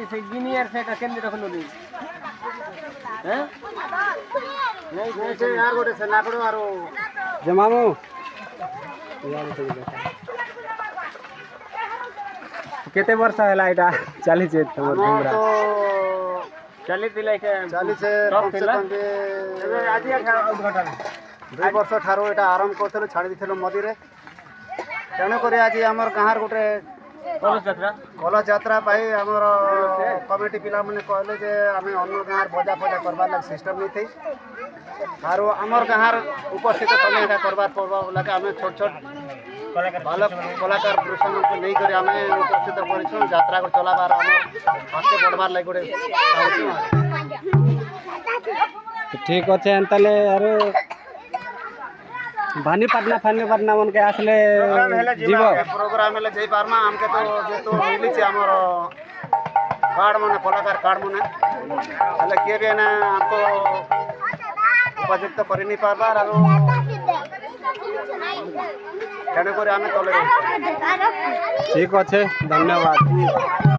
से गिनियर से केंद्र रखलो नी हैं नहीं से यार गोटे से लाकड़ो आरो जमामो केते वर्ष हैला एटा चली छे तमर डुंगरा तो चली दिले के चली से कम से कम एबे आज उद्घाटन 2 वर्ष ठारो एटा आरंभ करथलो छाडी दिथलो मदी रे तेणु करी आज हमर गाँर गोटे कलश यात्रा पाई आमर कमिटी पिला माने कहले जे आमे अन्य गाँर बजा फजा करबार लाग सिस्टम नहीं थी आरो आमर गाँर उपस्थित तमे एटा करबार पड़बा लगे आमे छोट छोट कलाकार पुरुषन को नहीं करी आमे उपस्थित करिछु यात्रा को चलाबार आमर आगे बढ़बार लाग गोटे ठीक अच्छे एंतले अरे भानी पाटना मन के आसले जीव प्रोग्राम हेले जई पारमा हमके तो जेतो मिली छै हमर कार्ड माने कलाकार कार्ड माने हले के भी ना हमको उपयुक्त करि नहीं पारबार आरो केने करे हमें तले ठीक अच्छे धन्यवाद।